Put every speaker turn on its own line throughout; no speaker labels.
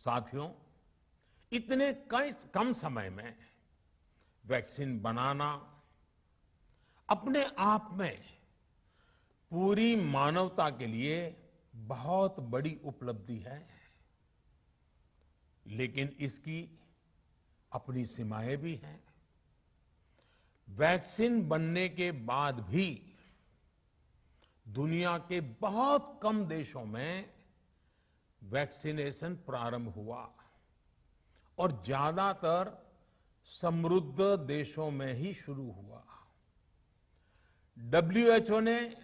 साथियों, इतने कम समय में वैक्सीन बनाना अपने आप में पूरी मानवता के लिए बहुत बड़ी उपलब्धि है, लेकिन इसकी अपनी सीमाएं भी हैं। वैक्सीन बनने के बाद भी दुनिया के बहुत कम देशों में वैक्सीनेशन प्रारंभ हुआ और ज्यादातर समृद्ध देशों में ही शुरू हुआ। WHO ने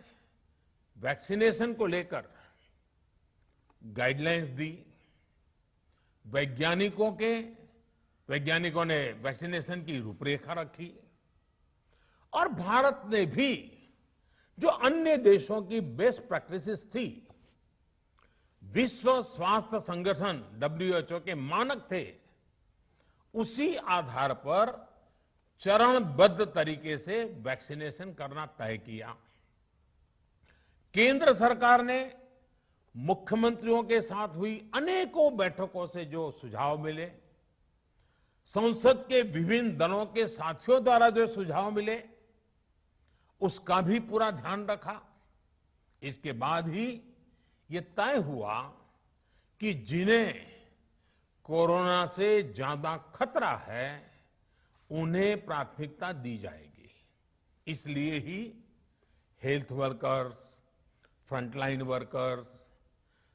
वैक्सीनेशन को लेकर गाइडलाइंस दी। वैज्ञानिकों ने वैक्सीनेशन की रूपरेखा रखी और भारत ने भी जो अन्य देशों की बेस्ट प्रैक्टिसेस थी, विश्व स्वास्थ्य संगठन WHO के मानक थे, उसी आधार पर चरणबद्ध तरीके से वैक्सीनेशन करना तय किया। केंद्र सरकार ने मुख्यमंत्रियों के साथ हुई अनेकों बैठकों से जो सुझाव मिले, संसद के विभिन्न दलों के साथियों द्वारा जो सुझाव मिले, उसका भी पूरा ध्यान रखा। इसके बाद ही ये तय हुआ कि जिन्हें कोरोना से ज्यादा खतरा है, उन्हें प्राथमिकता दी जाएगी। इसलिए ही हेल्थ वर्कर्स, फ्रंटलाइन वर्कर्स,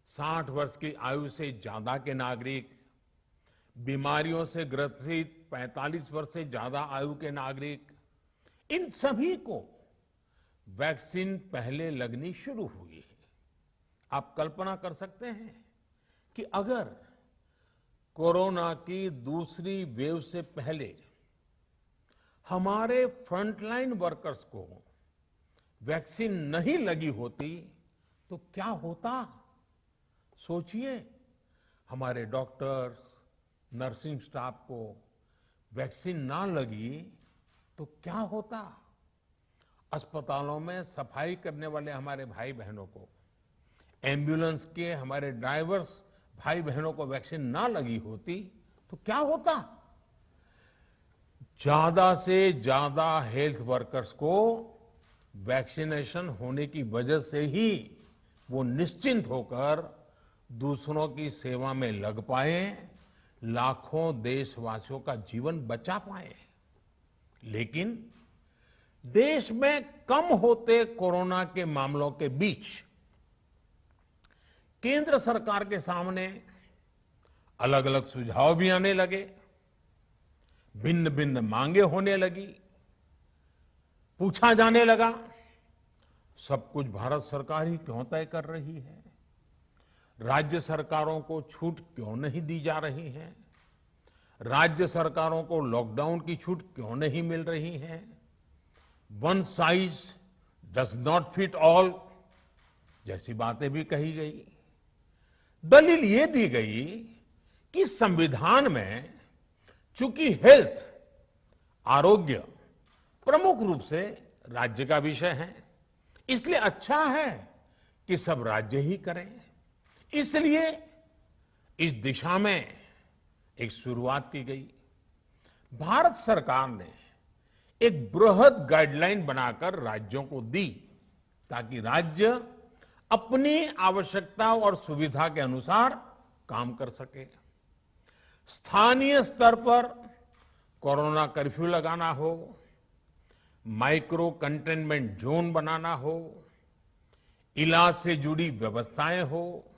60 वर्ष की आयु से ज्यादा के नागरिक, बीमारियों से ग्रसित 45 वर्ष से ज्यादा आयु के नागरिक, इन सभी को वैक्सीन पहले लगनी शुरू हुई है। आप कल्पना कर सकते हैं कि अगर कोरोना की दूसरी वेव से पहले हमारे फ्रंटलाइन वर्कर्स को वैक्सीन नहीं लगी होती तो क्या होता? सोचिए, हमारे डॉक्टर्स, नर्सिंग स्टाफ को वैक्सीन ना लगी तो क्या होता? अस्पतालों में सफाई करने वाले हमारे भाई बहनों को, एम्बुलेंस के हमारे ड्राइवर्स भाई बहनों को वैक्सीन ना लगी होती तो क्या होता? ज्यादा से ज्यादा हेल्थ वर्कर्स को वैक्सीनेशन होने की वजह से ही वो निश्चिंत होकर दूसरों की सेवा में लग पाए, लाखों देशवासियों का जीवन बचा पाए। लेकिन देश में कम होते कोरोना के मामलों के बीच केंद्र सरकार के सामने अलग अलग सुझाव भी आने लगे, भिन्न भिन्न मांगे होने लगी, पूछा जाने लगा, सब कुछ भारत सरकार ही क्यों तय कर रही है? राज्य सरकारों को छूट क्यों नहीं दी जा रही है? राज्य सरकारों को लॉकडाउन की छूट क्यों नहीं मिल रही है? One size does not fit all जैसी बातें भी कही गई। दलील ये दी गई कि संविधान में चूंकि हेल्थ, आरोग्य प्रमुख रूप से राज्य का विषय है, इसलिए अच्छा है कि सब राज्य ही करें। इसलिए इस दिशा में एक शुरुआत की गई। भारत सरकार ने एक बृहद गाइडलाइन बनाकर राज्यों को दी ताकि राज्य अपनी आवश्यकता और सुविधा के अनुसार काम कर सके। स्थानीय स्तर पर कोरोना कर्फ्यू लगाना हो, माइक्रो कंटेनमेंट जोन बनाना हो, इलाज से जुड़ी व्यवस्थाएं हो,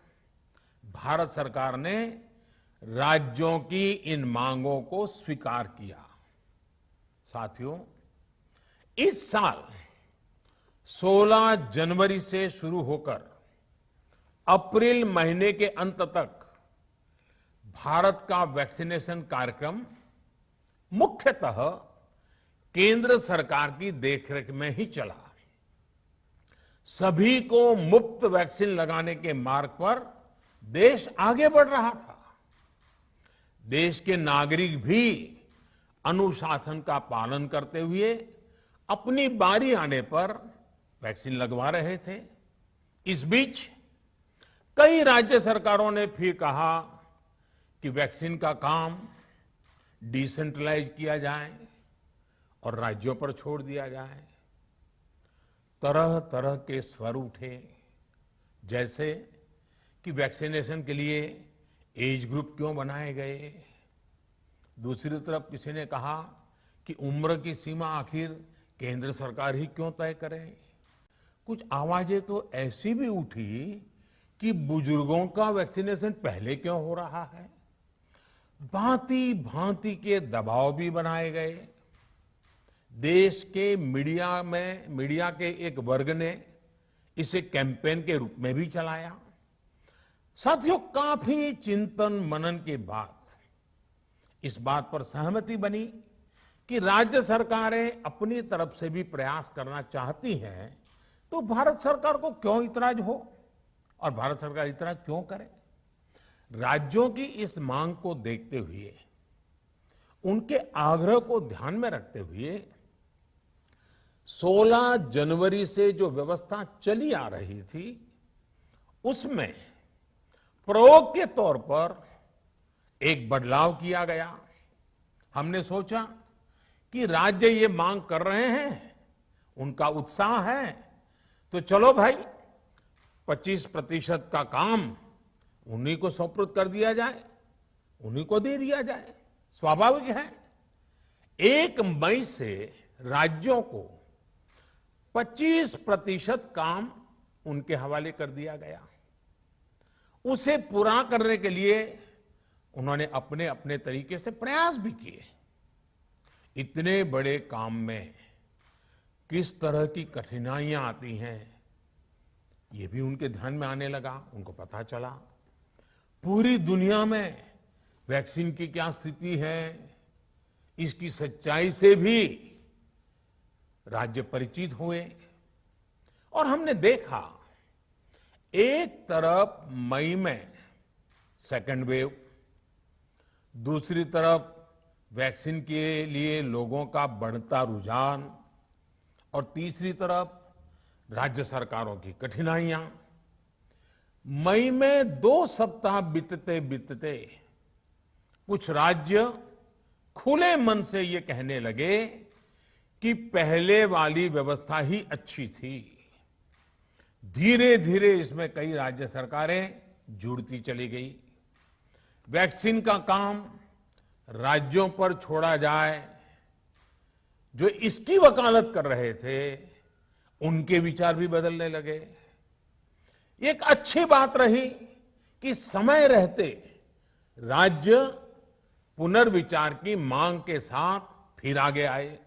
भारत सरकार ने राज्यों की इन मांगों को स्वीकार किया। साथियों, इस साल 16 जनवरी से शुरू होकर अप्रैल महीने के अंत तक भारत का वैक्सीनेशन कार्यक्रम मुख्यतः केंद्र सरकार की देखरेख में ही चला। सभी को मुफ्त वैक्सीन लगाने के मार्ग पर देश आगे बढ़ रहा था। देश के नागरिक भी अनुशासन का पालन करते हुए अपनी बारी आने पर वैक्सीन लगवा रहे थे। इस बीच कई राज्य सरकारों ने फिर कहा कि वैक्सीन का काम डिसेंट्रलाइज किया जाए और राज्यों पर छोड़ दिया जाए। तरह तरह के स्वर उठे, जैसे कि वैक्सीनेशन के लिए एज ग्रुप क्यों बनाए गए। दूसरी तरफ किसी ने कहा कि उम्र की सीमा आखिर केंद्र सरकार ही क्यों तय करे। कुछ आवाजें तो ऐसी भी उठी कि बुजुर्गों का वैक्सीनेशन पहले क्यों हो रहा है। भांति भांति के दबाव भी बनाए गए। देश के मीडिया के एक वर्ग ने इसे कैंपेन के रूप में भी चलाया। साथियों, काफी चिंतन मनन के बाद इस बात पर सहमति बनी कि राज्य सरकारें अपनी तरफ से भी प्रयास करना चाहती हैं, तो भारत सरकार को क्यों इतराज हो और भारत सरकार इतराज क्यों करे। राज्यों की इस मांग को देखते हुए, उनके आग्रह को ध्यान में रखते हुए 16 जनवरी से जो व्यवस्था चली आ रही थी, उसमें प्रयोग के तौर पर एक बदलाव किया गया। हमने सोचा कि राज्य ये मांग कर रहे हैं, उनका उत्साह है, तो चलो भाई 25% का काम उन्हीं को सुपुर्द कर दिया जाए, उन्हीं को दे दिया जाए। स्वाभाविक है 1 मई से राज्यों को 25% काम उनके हवाले कर दिया गया। उसे पूरा करने के लिए उन्होंने अपने अपने तरीके से प्रयास भी किए। इतने बड़े काम में किस तरह की कठिनाइयां आती हैं, ये भी उनके ध्यान में आने लगा। उनको पता चला पूरी दुनिया में वैक्सीन की क्या स्थिति है, इसकी सच्चाई से भी राज्य परिचित हुए। और हमने देखा, एक तरफ मई में सेकेंड वेव, दूसरी तरफ वैक्सीन के लिए लोगों का बढ़ता रुझान, और तीसरी तरफ राज्य सरकारों की कठिनाइयां। मई में 2 सप्ताह बीतते बीतते कुछ राज्य खुले मन से ये कहने लगे कि पहले वाली व्यवस्था ही अच्छी थी। धीरे धीरे इसमें कई राज्य सरकारें जुड़ती चली गई। वैक्सीन का काम राज्यों पर छोड़ा जाए, जो इसकी वकालत कर रहे थे, उनके विचार भी बदलने लगे। एक अच्छी बात रही कि समय रहते राज्य पुनर्विचार की मांग के साथ फिर आगे आए।